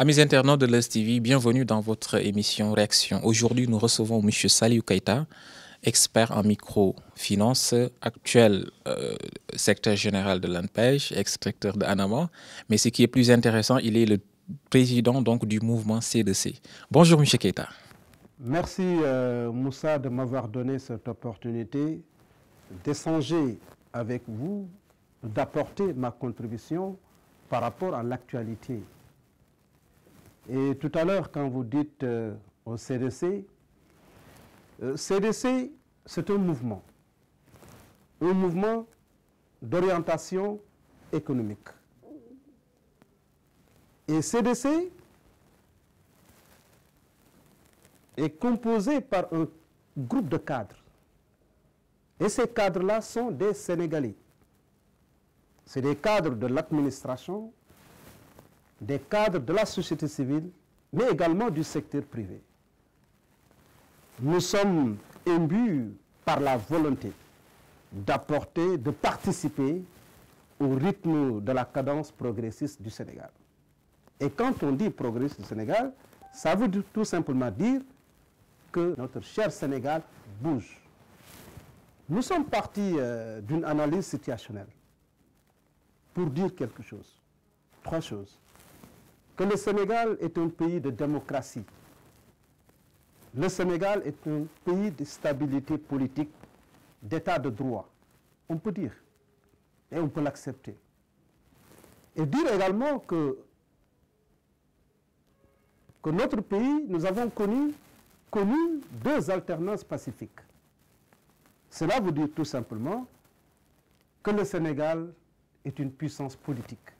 Amis internautes de Luz TV, bienvenue dans votre émission Réaction. Aujourd'hui, nous recevons M. Saliou Keita, expert en microfinance, actuel secrétaire général de l'ANPEJ, ex-directeur de ANAMA. Mais ce qui est plus intéressant, il est le président donc, du mouvement C2C. Bonjour M. Keita. Merci Moussa de m'avoir donné cette opportunité d'échanger avec vous, d'apporter ma contribution par rapport à l'actualité. Et tout à l'heure, quand vous dites au CDC, CDC, c'est un mouvement d'orientation économique. Et CDC est composé par un groupe de cadres. Et ces cadres-là sont des Sénégalais. C'est des cadres de l'administration, des cadres de la société civile, mais également du secteur privé. Nous sommes imbus par la volonté d'apporter, de participer au rythme de la cadence progressiste du Sénégal. Et quand on dit progressiste du Sénégal, ça veut tout simplement dire que notre cher Sénégal bouge. Nous sommes partis d'une analyse situationnelle pour dire quelque chose, trois choses. Que le Sénégal est un pays de démocratie. Le Sénégal est un pays de stabilité politique, d'état de droit. On peut dire, et on peut l'accepter. Et dire également que notre pays, nous avons connu deux alternances pacifiques. Cela veut dire tout simplement que le Sénégal est une puissance politique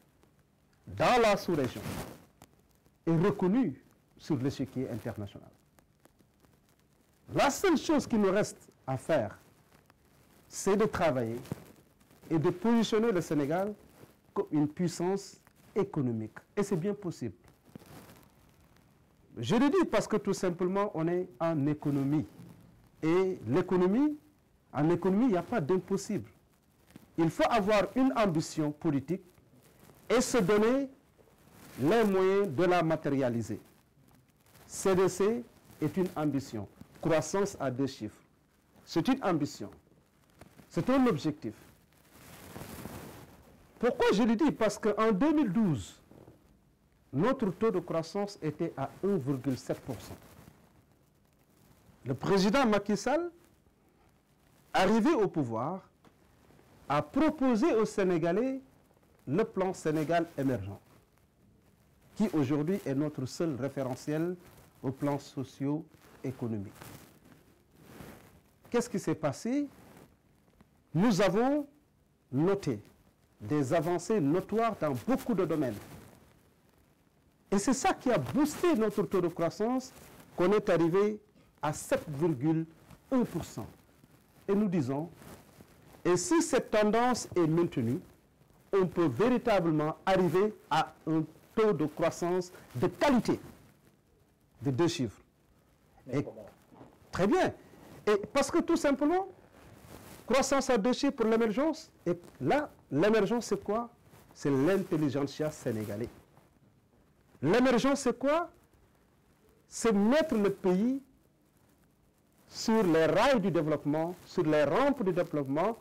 dans la sous-région et reconnue sur l'échiquier international. La seule chose qui nous reste à faire, c'est de travailler et de positionner le Sénégal comme une puissance économique. Et c'est bien possible. Je le dis parce que tout simplement, on est en économie. Et l'économie, en économie, il n'y a pas d'impossible. Il faut avoir une ambition politique et se donner les moyens de la matérialiser. CDC est une ambition. Croissance à deux chiffres. C'est une ambition. C'est un objectif. Pourquoi je le dis? Parce qu'en 2012, notre taux de croissance était à 1,7%. Le président Macky Sall, arrivé au pouvoir, a proposé aux Sénégalais le plan Sénégal émergent, qui aujourd'hui est notre seul référentiel au plan socio-économique. Qu'est-ce qui s'est passé? Nous avons noté des avancées notoires dans beaucoup de domaines. Et c'est ça qui a boosté notre taux de croissance, qu'on est arrivé à 7,1%. Et nous disons, et si cette tendance est maintenue, on peut véritablement arriver à un taux de croissance de qualité de deux chiffres. Et, très bien. Et parce que tout simplement, croissance à deux chiffres pour l'émergence, et là, l'émergence c'est quoi? C'est l'intelligentsia sénégalais. L'émergence c'est quoi? C'est mettre le pays sur les rails du développement, sur les rampes du développement,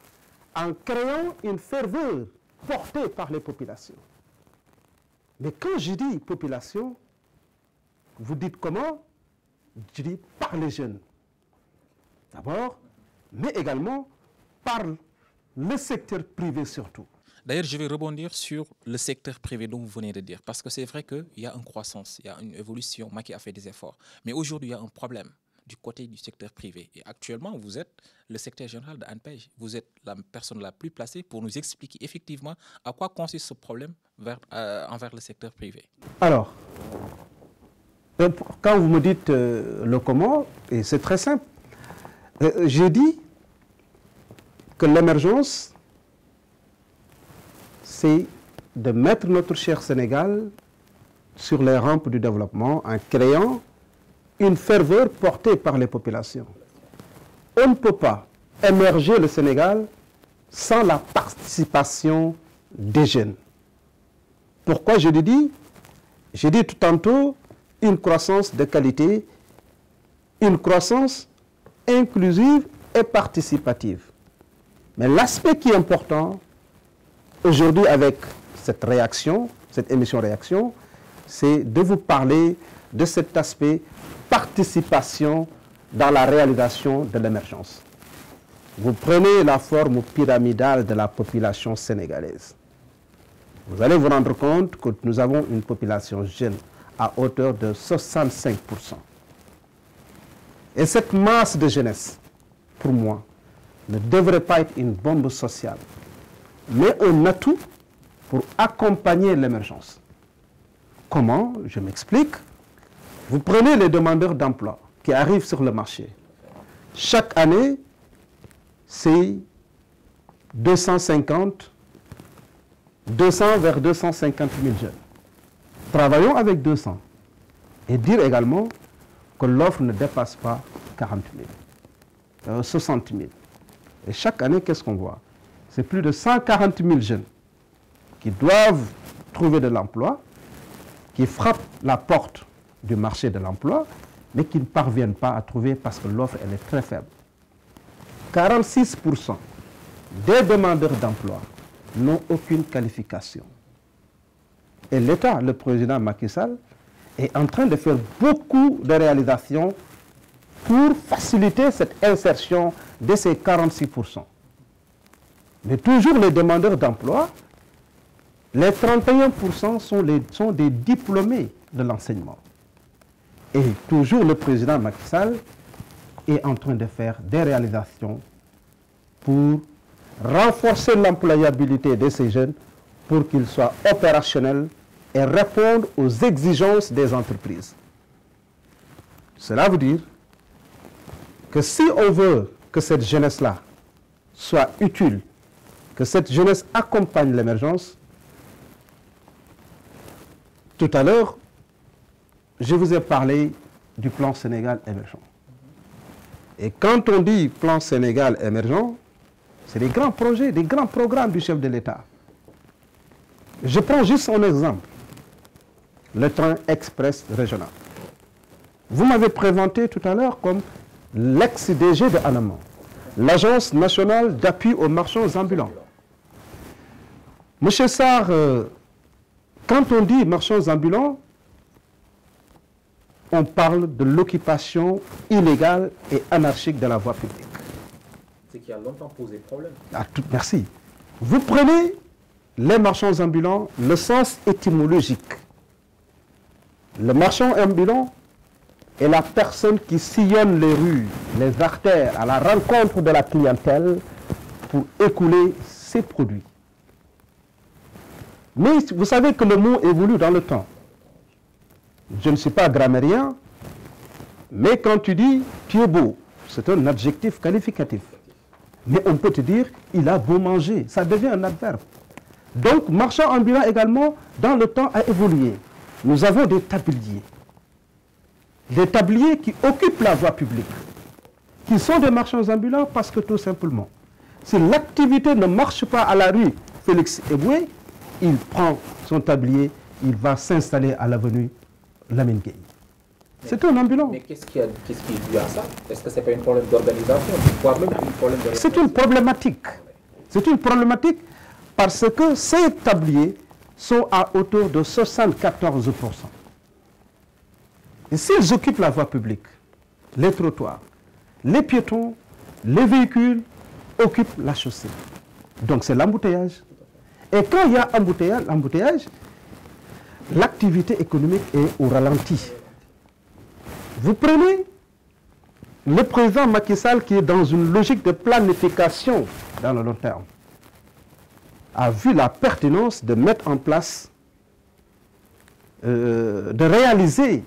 en créant une ferveur portée par les populations. Mais quand je dis population, vous dites comment? Je dis par les jeunes. D'abord, mais également par le secteur privé surtout. D'ailleurs, je vais rebondir sur le secteur privé dont vous venez de dire, parce que c'est vrai qu'il y a une croissance, il y a une évolution, Macky a fait des efforts. Mais aujourd'hui, il y a un problème du côté du secteur privé. Et actuellement, vous êtes le secrétaire général de ANPEJ. Vous êtes la personne la plus placée pour nous expliquer effectivement à quoi consiste ce problème envers le secteur privé. Alors, quand vous me dites le comment, et c'est très simple, j'ai dit que l'émergence, c'est de mettre notre cher Sénégal sur les rampes du développement en créant une ferveur portée par les populations. On ne peut pas émerger le Sénégal sans la participation des jeunes. Pourquoi je le dis? j'ai dit tout tantôt, une croissance de qualité, une croissance inclusive et participative. Mais l'aspect qui est important aujourd'hui avec cette réaction, cette émission réaction, c'est de vous parler de cet aspect participation dans la réalisation de l'émergence. Vous prenez la forme pyramidale de la population sénégalaise. Vous allez vous rendre compte que nous avons une population jeune à hauteur de 65%. Et cette masse de jeunesse, pour moi, ne devrait pas être une bombe sociale, mais un atout pour accompagner l'émergence. Comment? Je m'explique. Vous prenez les demandeurs d'emploi qui arrivent sur le marché. Chaque année, c'est 200 vers 250 000 jeunes. Travaillons avec 200 et dire également que l'offre ne dépasse pas 40 000, 60 000. Et chaque année, qu'est-ce qu'on voit? C'est plus de 140 000 jeunes qui doivent trouver de l'emploi, qui frappent la porte du marché de l'emploi, mais qui ne parviennent pas à trouver parce que l'offre elle est très faible. 46% des demandeurs d'emploi n'ont aucune qualification. Et l'État, le président Macky Sall, est en train de faire beaucoup de réalisations pour faciliter cette insertion de ces 46%. Mais toujours les demandeurs d'emploi, les 31% sont des diplômés de l'enseignement. Et toujours le président Macky Sall est en train de faire des réalisations pour renforcer l'employabilité de ces jeunes pour qu'ils soient opérationnels et répondre aux exigences des entreprises. Cela veut dire que si on veut que cette jeunesse-là soit utile, que cette jeunesse accompagne l'émergence, tout à l'heure, je vous ai parlé du plan Sénégal émergent. Et quand on dit plan Sénégal émergent, c'est des grands projets, des grands programmes du chef de l'État. Je prends juste un exemple, le train express régional. Vous m'avez présenté tout à l'heure comme l'ex-DG de ANAMA, l'Agence nationale d'appui aux marchands ambulants. Monsieur Sarr, quand on dit marchands ambulants, on parle de l'occupation illégale et anarchique de la voie publique. Ce qui a longtemps posé problème. Merci. Vous prenez les marchands ambulants, le sens étymologique. Le marchand ambulant est la personne qui sillonne les rues, les artères à la rencontre de la clientèle pour écouler ses produits. Mais vous savez que le mot évolue dans le temps. Je ne suis pas grammairien, mais quand tu dis « tu es beau », c'est un adjectif qualificatif. Mais on peut te dire « il a beau manger », ça devient un adverbe. Donc, marchand ambulant également, dans le temps, a évolué. Nous avons des tabliers qui occupent la voie publique, qui sont des marchands ambulants parce que tout simplement, si l'activité ne marche pas à la rue Félix Eboué, il prend son tablier, il va s'installer à l'avenue Lamine Gueye. C'est un ambulant. Mais qu'est-ce qui est dû à ça? Est-ce que ce n'est pas un problème d'organisation, voire même un problème de... C'est une problématique. C'est une problématique parce que ces tabliers sont à hauteur de 74%. Et s'ils occupent la voie publique, les trottoirs, les piétons, les véhicules occupent la chaussée. Donc c'est l'embouteillage. Et quand il y a embouteillage, l'activité économique est au ralenti. Vous prenez le président Macky Sall qui est dans une logique de planification dans le long terme, a vu la pertinence de mettre en place, de réaliser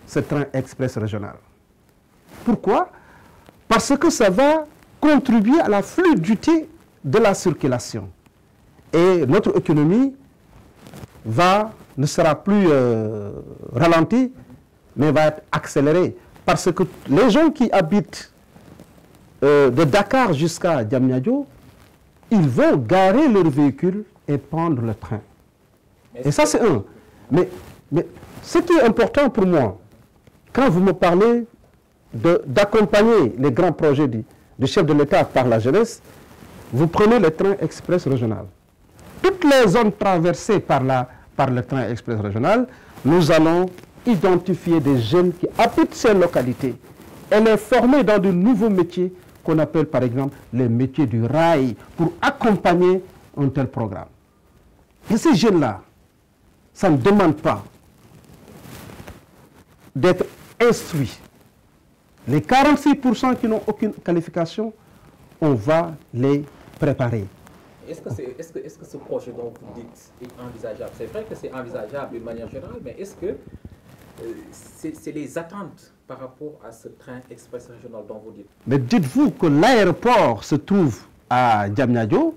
ce train express régional. Pourquoi? Parce que ça va contribuer à la fluidité de la circulation. Et notre économie ne sera plus ralentie, mais va être accélérée. Parce que les gens qui habitent de Dakar jusqu'à Diamniadio, ils vont garer leur véhicule et prendre le train. Et ça, c'est un. Mais Mais ce qui est important pour moi, quand vous me parlez d'accompagner les grands projets du chef de l'État par la jeunesse, vous prenez le train express régional. Toutes les zones traversées par le train express régional, nous allons identifier des jeunes qui habitent ces localités et les former dans de nouveaux métiers qu'on appelle par exemple les métiers du rail pour accompagner un tel programme. Et ces jeunes-là, ça ne demande pas d'être instruits. Les 46% qui n'ont aucune qualification, on va les préparer. Est-ce que ce projet dont vous dites est envisageable? C'est vrai que c'est envisageable d'une manière générale, mais est-ce que c'est les attentes par rapport à ce train express régional dont vous dites? Mais dites-vous que l'aéroport se trouve à Diamniadio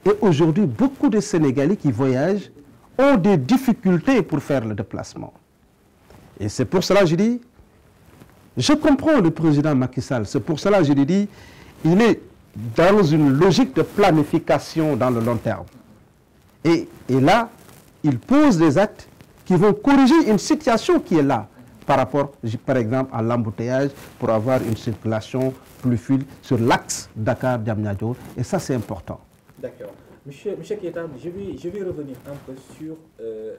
et aujourd'hui, beaucoup de Sénégalais qui voyagent ont des difficultés pour faire le déplacement. Et c'est pour cela que je dis, je comprends le président Macky Sall, c'est pour cela que je lui dis, il est dans une logique de planification dans le long terme. Et là, il pose des actes qui vont corriger une situation qui est là, par rapport, par exemple, à l'embouteillage, pour avoir une circulation plus fluide sur l'axe Dakar-Diamniadio. Et ça, c'est important. D'accord. Monsieur Keita, je vais revenir un peu sur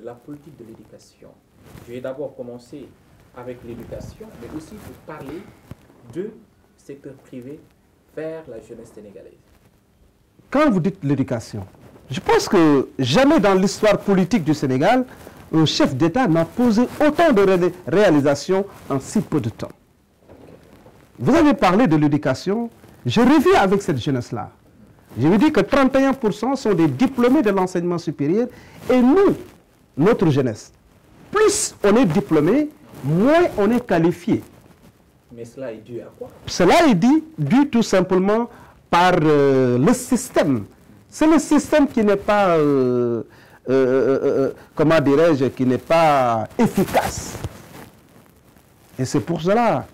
la politique de l'éducation. Je vais d'abord commencer avec l'éducation, mais aussi pour parler du secteur privé vers la jeunesse sénégalaise. Quand vous dites l'éducation, je pense que jamais dans l'histoire politique du Sénégal, un chef d'État n'a posé autant de réalisations en si peu de temps. Vous avez parlé de l'éducation, je reviens avec cette jeunesse-là. Je vous dis que 31% sont des diplômés de l'enseignement supérieur et nous, notre jeunesse, plus on est diplômé, moins on est qualifié. Mais cela est dû à quoi? Cela est dû tout simplement par le système. C'est le système qui n'est pas, comment dirais-je, qui n'est pas efficace. Et c'est pour cela,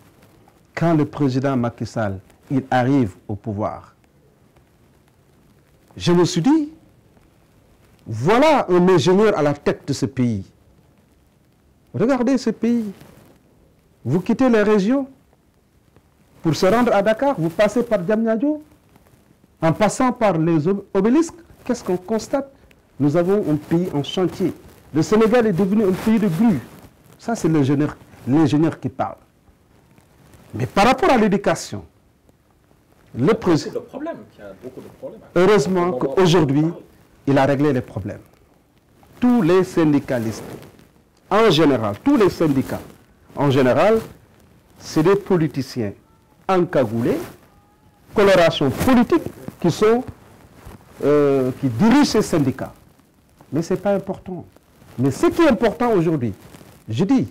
quand le président Macky Sall, il arrive au pouvoir, je me suis dit, voilà un ingénieur à la tête de ce pays. Regardez ce pays. Vous quittez les régions pour se rendre à Dakar, vous passez par Diamniadio, en passant par les obélisques, qu'est-ce qu'on constate? Nous avons un pays en chantier. Le Sénégal est devenu un pays de grues. Ça, c'est l'ingénieur qui parle. Mais par rapport à l'éducation, le président... Heureusement qu'aujourd'hui, il a réglé les problèmes. Tous les syndicalistes, en général, tous les syndicats, en général, c'est des politiciens encagoulés, coloration politique, qui dirigent ces syndicats. Mais ce n'est pas important. Mais ce qui est important aujourd'hui, je dis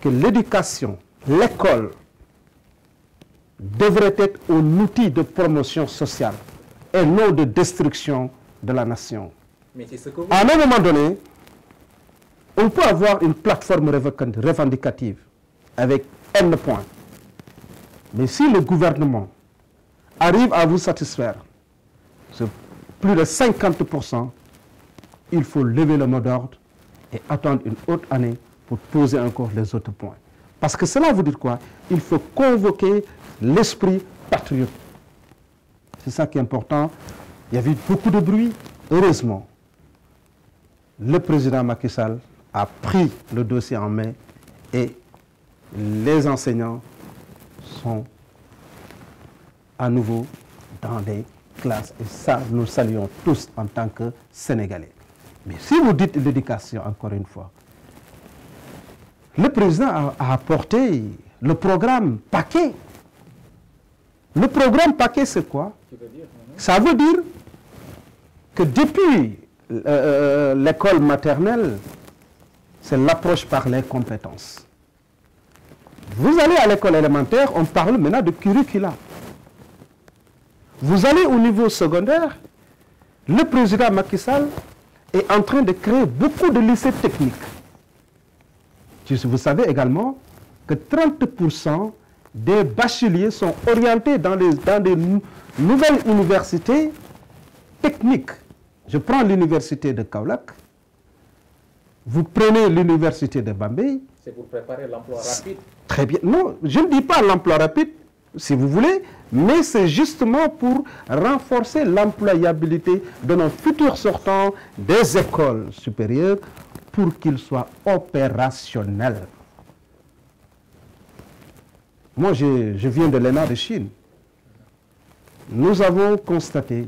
que l'éducation, l'école, devrait être un outil de promotion sociale et non de destruction de la nation. Mais c'est ce que vous... À un moment donné, on peut avoir une plateforme revendicative avec N points. Mais si le gouvernement arrive à vous satisfaire, c'est plus de 50%, il faut lever le mot d'ordre et attendre une autre année pour poser encore les autres points. Parce que cela veut dire quoi? Il faut convoquer l'esprit patriote. C'est ça qui est important. Il y avait beaucoup de bruit. Heureusement, le président Macky Sall a pris le dossier en main et les enseignants sont à nouveau dans des classes. Et ça, nous saluons tous en tant que Sénégalais. Mais si vous dites l'éducation, encore une fois, le président a apporté le programme paquet. Le programme paquet, c'est quoi? Ça veut dire que depuis l'école maternelle, c'est l'approche par les compétences. Vous allez à l'école élémentaire, on parle maintenant de curricula. Vous allez au niveau secondaire, le président Macky Sall est en train de créer beaucoup de lycées techniques. Vous savez également que 30% des bacheliers sont orientés dans des nouvelles universités techniques. Je prends l'université de Kaolack. Vous prenez l'université de Bambey. C'est pour préparer l'emploi rapide. Très bien. Non, je ne dis pas l'emploi rapide, si vous voulez, mais c'est justement pour renforcer l'employabilité de nos futurs sortants des écoles supérieures pour qu'ils soient opérationnels. Moi, je viens de l'ENA de Chine. Nous avons constaté,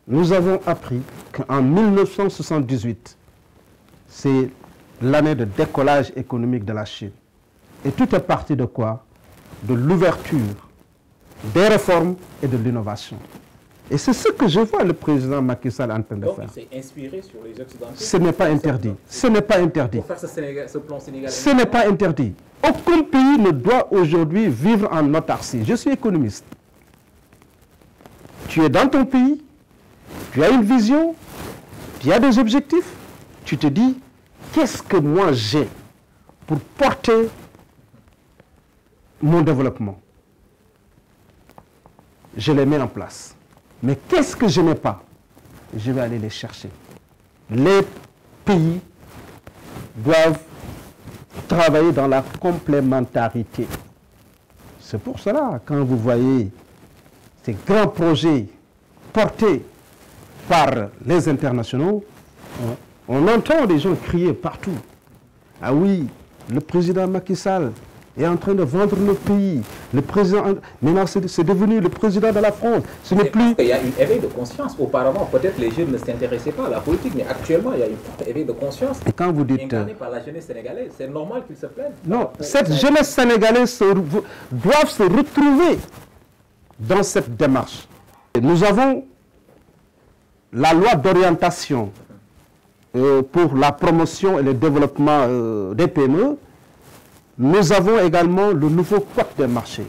nous avons appris qu'en 1978, c'est l'année de décollage économique de la Chine. Et tout est parti de quoi? De l'ouverture, des réformes et de l'innovation. Et c'est ce que je vois le président Macky Sall en train de faire. Donc, il s'est inspiré sur les Occidentaux. Ce n'est pas interdit. Ce n'est pas interdit. Pour faire ce plan sénégalais. Ce n'est pas interdit. Aucun pays ne doit aujourd'hui vivre en autarcie. Je suis économiste. Tu es dans ton pays, tu as une vision, tu as des objectifs, tu te dis, qu'est-ce que moi j'ai pour porter mon développement? Je les mets en place. Mais qu'est-ce que je n'ai pas? Je vais aller les chercher. Les pays doivent travailler dans la complémentarité. C'est pour cela, quand vous voyez ces grands projets portés par les internationaux, on entend des gens crier partout. Ah oui, le président Macky Sall est en train de vendre le pays. Le président, maintenant c'est devenu le président de la France. Ce n'est plus... Il y a une éveil de conscience. Auparavant, peut-être les jeunes ne s'intéressaient pas à la politique, mais actuellement, il y a une forte éveil de conscience. Et quand vous dites... Incarné par la jeunesse sénégalaise, c'est normal qu'ils se plaignent. Non, cette jeunesse sénégalaise doit se retrouver dans cette démarche. Et nous avons la loi d'orientation pour la promotion et le développement des PME. Nous avons également le nouveau code des marchés.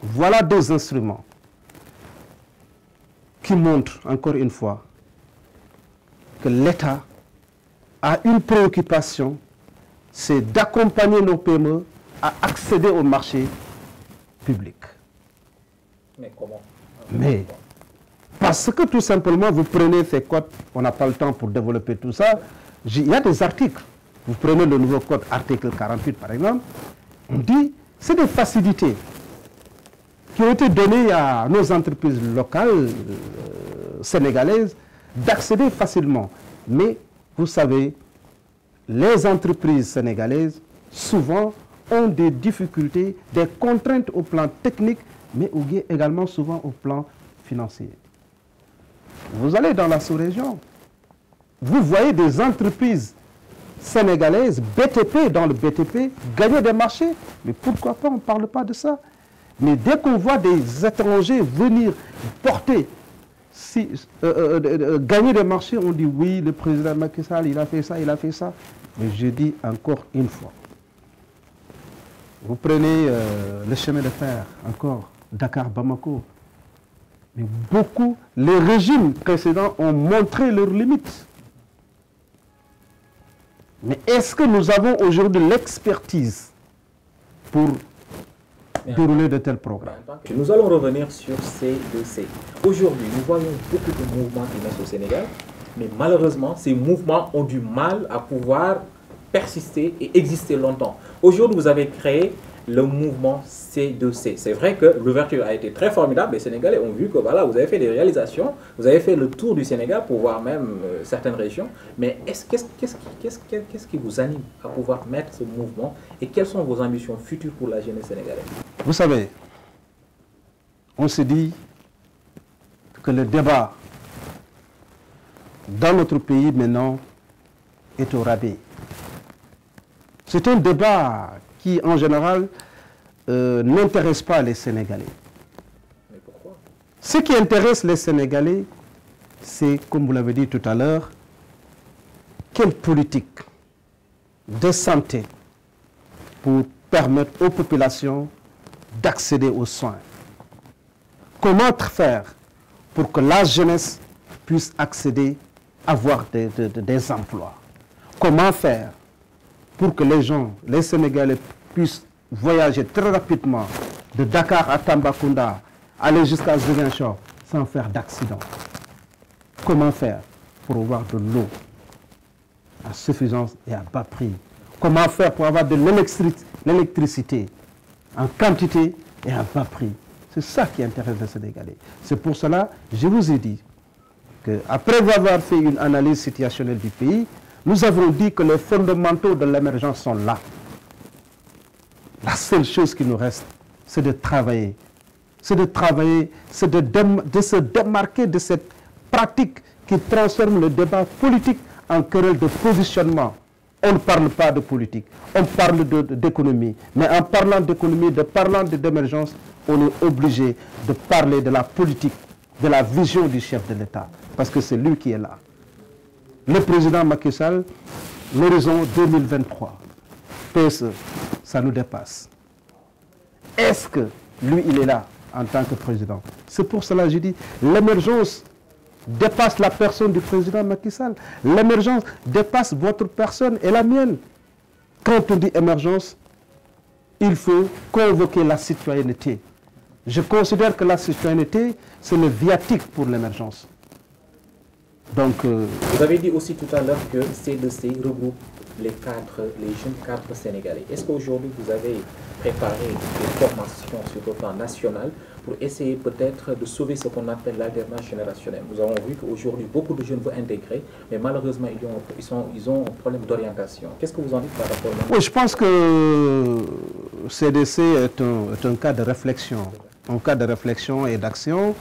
Voilà deux instruments qui montrent, encore une fois, que l'État a une préoccupation, c'est d'accompagner nos PME à accéder au marché public. Mais comment? Mais parce que tout simplement, vous prenez ces codes, on n'a pas le temps pour développer tout ça, il y a des articles. Vous prenez le nouveau code, article 48 par exemple, on dit, c'est des facilités qui ont été données à nos entreprises locales sénégalaises d'accéder facilement. Mais vous savez, les entreprises sénégalaises, souvent, ont des difficultés, des contraintes au plan technique, mais également souvent au plan financier. Vous allez dans la sous-région, vous voyez des entreprises sénégalaises, BTP, dans le BTP, gagner des marchés. Mais pourquoi pas, on ne parle pas de ça. Mais dès qu'on voit des étrangers venir porter, gagner des marchés, on dit oui, le président Macky Sall, il a fait ça, il a fait ça. Mais je dis encore une fois, vous prenez le chemin de fer, encore, Dakar-Bamako. Mais beaucoup, les régimes précédents ont montré leurs limites. Mais est-ce que nous avons aujourd'hui l'expertise pour dérouler de tels programmes? Nous allons revenir sur C2C. Aujourd'hui, nous voyons beaucoup de mouvements qui naissent au Sénégal, mais malheureusement, ces mouvements ont du mal à pouvoir persister et exister longtemps. Aujourd'hui, vous avez créé le mouvement C2C. C'est vrai que l'ouverture a été très formidable. Les Sénégalais ont vu que voilà, vous avez fait des réalisations, vous avez fait le tour du Sénégal pour voir même certaines régions. Mais qu'est-ce qui vous anime à pouvoir mettre ce mouvement et quelles sont vos ambitions futures pour la jeunesse sénégalaise? Vous savez, on se dit que le débat dans notre pays maintenant est au rabais. C'est un débat qui, en général, n'intéresse pas les Sénégalais. Mais pourquoi? Ce qui intéresse les Sénégalais, c'est, comme vous l'avez dit tout à l'heure, quelle politique de santé pour permettre aux populations d'accéder aux soins. Comment faire pour que la jeunesse puisse accéder, avoir des emplois? Comment faire pour que les gens, les Sénégalais, puissent voyager très rapidement de Dakar à Tambacounda, aller jusqu'à Ziguinchor sans faire d'accident? Comment faire pour avoir de l'eau? à suffisance et à bas prix. Comment faire pour avoir de l'électricité en quantité et à bas prix. C'est ça qui intéresse les Sénégalais. C'est pour cela que je vous ai dit qu'après avoir fait une analyse situationnelle du pays, nous avons dit que les fondamentaux de l'émergence sont là. La seule chose qui nous reste, c'est de travailler. C'est de travailler, c'est de se démarquer de cette pratique qui transforme le débat politique en querelle de positionnement. On ne parle pas de politique, on parle d'économie. Mais en parlant d'économie, parlant d'émergence, on est obligé de parler de la politique, de la vision du chef de l'État. Parce que c'est lui qui est là. Le président Macky Sall, l'horizon 2023, PSE, ça nous dépasse. Est-ce que lui, il est là en tant que président? C'est pour cela que je dis, l'émergence dépasse la personne du président Macky Sall. L'émergence dépasse votre personne et la mienne. Quand on dit émergence, il faut convoquer la citoyenneté. Je considère que la citoyenneté, c'est le viatique pour l'émergence. Donc, vous avez dit aussi tout à l'heure que C2C regroupe les jeunes cadres sénégalais. Est-ce qu'aujourd'hui, vous avez préparé des formations sur le plan national pour essayer peut-être de sauver ce qu'on appelle l'alternance générationnelle? Nous avons vu qu'aujourd'hui, beaucoup de jeunes veulent intégrer, mais malheureusement, ils ont un problème d'orientation. Qu'est-ce que vous en dites par rapport à... Oui, je pense que CDC est un cas de réflexion. Un cas de réflexion et d'action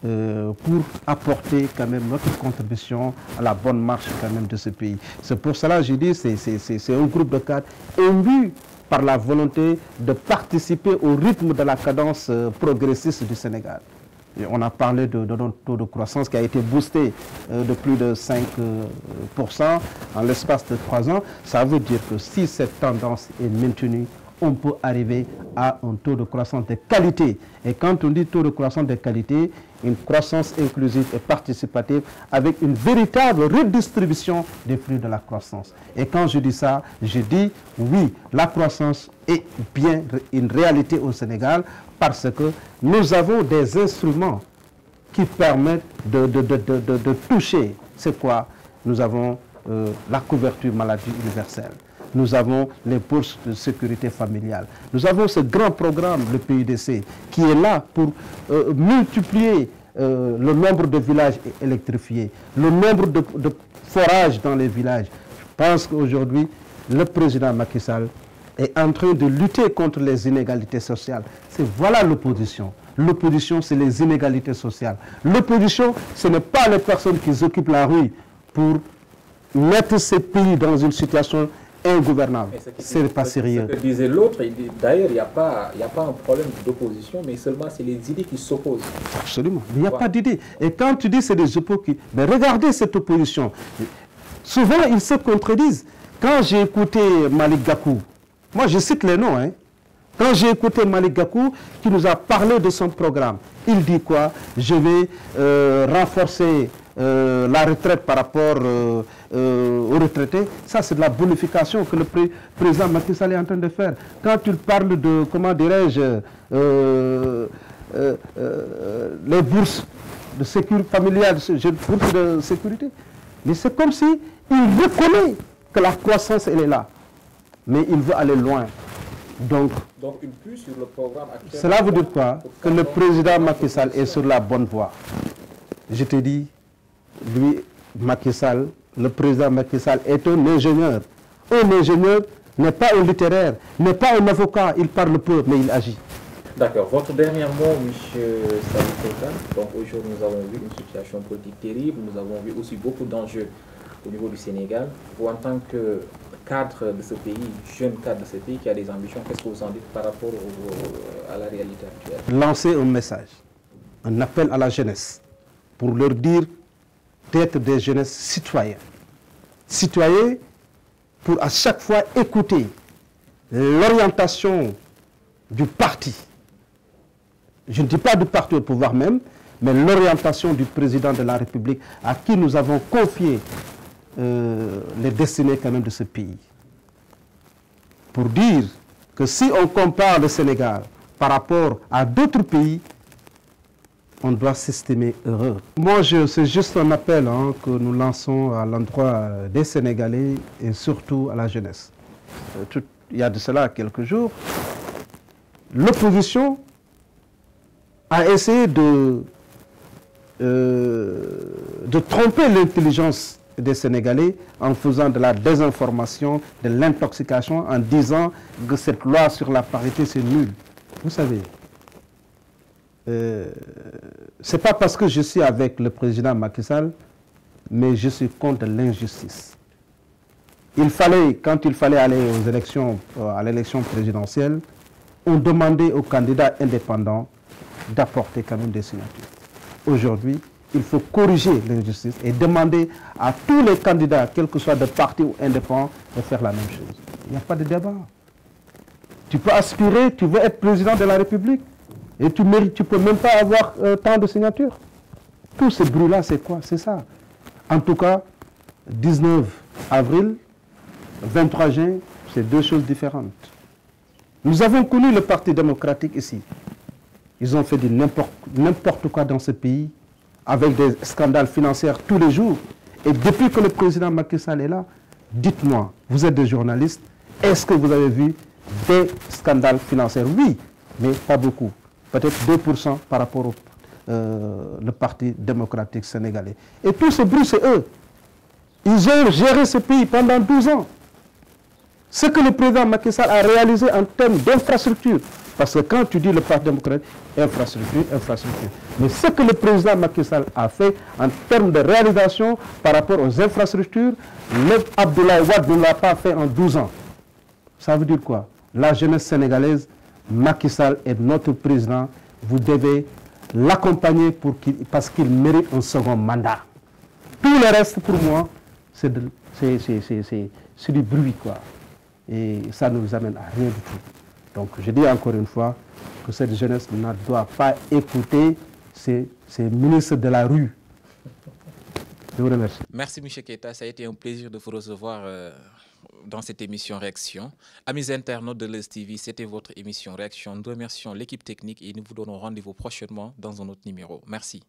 pour apporter quand même notre contribution à la bonne marche quand même de ce pays. C'est pour cela que je dis que c'est un groupe de cadres imbu par la volonté de participer au rythme de la cadence progressiste du Sénégal. Et on a parlé de notre taux de croissance qui a été boosté de plus de 5% en l'espace de 3 ans. Ça veut dire que si cette tendance est maintenue, on peut arriver à un taux de croissance de qualité. Et quand on dit taux de croissance de qualité, une croissance inclusive et participative avec une véritable redistribution des fruits de la croissance. Et quand je dis ça, je dis oui, la croissance est bien une réalité au Sénégal parce que nous avons des instruments qui permettent de toucher. C'est quoi? Nous avons la couverture maladie universelle. Nous avons les bourses de sécurité familiale. Nous avons ce grand programme, le PUDC, qui est là pour multiplier le nombre de villages électrifiés, le nombre de forages dans les villages. Je pense qu'aujourd'hui, le président Macky Sall est en train de lutter contre les inégalités sociales. Voilà l'opposition. L'opposition, c'est les inégalités sociales. L'opposition, ce n'est pas les personnes qui occupent la rue pour mettre ces pays dans une situation ingouvernable. C'est pas sérieux. Ce que disait l'autre, d'ailleurs, il n'y a pas un problème d'opposition, mais seulement c'est les idées qui s'opposent. Absolument. Il n'y a pas d'idées. Et quand tu dis c'est des oppositions, mais regardez cette opposition. Souvent, ils se contredisent. Quand j'ai écouté Malick Gakou, moi je cite les noms, hein. Quand j'ai écouté Malick Gakou qui nous a parlé de son programme, il dit quoi? Je vais renforcer la retraite par rapport aux retraités. Ça, c'est de la bonification que le président Macky Sall est en train de faire. Quand il parle de, comment dirais-je, les bourses de sécurité familiale, bourses de sécurité, mais c'est comme si il reconnaît que la croissance, elle est là. Mais il veut aller loin. Donc une puce sur le programme actuel. Cela veut dire quoi? Que le président Macky Sall est sur la bonne voie. Je te dis, lui, Macky Sall, le président Macky Sall est un ingénieur. Un ingénieur n'est pas un littéraire, n'est pas un avocat, il parle peu, mais il agit. D'accord. Votre dernier mot, M. Salif Keita. Donc aujourd'hui, nous avons vu une situation politique terrible, nous avons vu aussi beaucoup d'enjeux au niveau du Sénégal. Vous, en tant que cadre de ce pays, jeune cadre de ce pays qui a des ambitions, qu'est-ce que vous en dites par rapport à la réalité actuelle? Lancer un message, un appel à la jeunesse, pour leur dire d'être des jeunesses citoyens. Citoyens pour à chaque fois écouter l'orientation du parti. Je ne dis pas du parti au pouvoir même, mais l'orientation du président de la République à qui nous avons confié les destinées quand même de ce pays. Pour dire que si on compare le Sénégal par rapport à d'autres pays, on doit s'estimer heureux. Moi, c'est juste un appel que nous lançons à l'endroit des Sénégalais et surtout à la jeunesse. Il y a de cela quelques jours, l'opposition a essayé de tromper l'intelligence des Sénégalais en faisant de la désinformation, de l'intoxication, en disant que cette loi sur la parité, c'est nul. Vous savez, c'est pas parce que je suis avec le président Macky Sall, mais je suis contre l'injustice. Quand il fallait aller aux élections, à l'élection présidentielle, on demandait aux candidats indépendants d'apporter quand même des signatures. Aujourd'hui, il faut corriger l'injustice et demander à tous les candidats, quel que soit de parti ou indépendant, de faire la même chose. Il n'y a pas de débat. Tu peux aspirer, tu veux être président de la République et tu ne peux même pas avoir tant de signatures. Tout ce bruit-là, c'est quoi? C'est ça. En tout cas, 19 avril, 23 juin, c'est deux choses différentes. Nous avons connu le Parti démocratique ici. Ils ont fait n'importe quoi dans ce pays, avec des scandales financiers tous les jours. Et depuis que le président Macky Sall est là, dites-moi, vous êtes des journalistes, est-ce que vous avez vu des scandales financiers? Oui, mais pas beaucoup. Peut-être 2% par rapport au Parti démocratique sénégalais. Et tout ce bruit, c'est eux. Ils ont géré ce pays pendant 12 ans. Ce que le président Macky Sall a réalisé en termes d'infrastructure, parce que quand tu dis le Parti démocratique, infrastructure, infrastructure. Mais ce que le président Macky Sall a fait en termes de réalisation par rapport aux infrastructures, le Abdoulaye Wade ne l'a pas fait en 12 ans. Ça veut dire quoi? La jeunesse sénégalaise, Macky Sall est notre président. Vous devez l'accompagner parce qu'il mérite un second mandat. Tout le reste, pour moi, c'est du bruit, quoi. Et ça ne nous amène à rien du tout. Donc je dis encore une fois que cette jeunesse ne doit pas écouter ces ministres de la rue. Je vous remercie. Merci M. Keita, ça a été un plaisir de vous recevoir dans cette émission Réaction. Amis internautes de Leuz TV, c'était votre émission Réaction. Nous remercions l'équipe technique et nous vous donnons rendez-vous prochainement dans un autre numéro. Merci.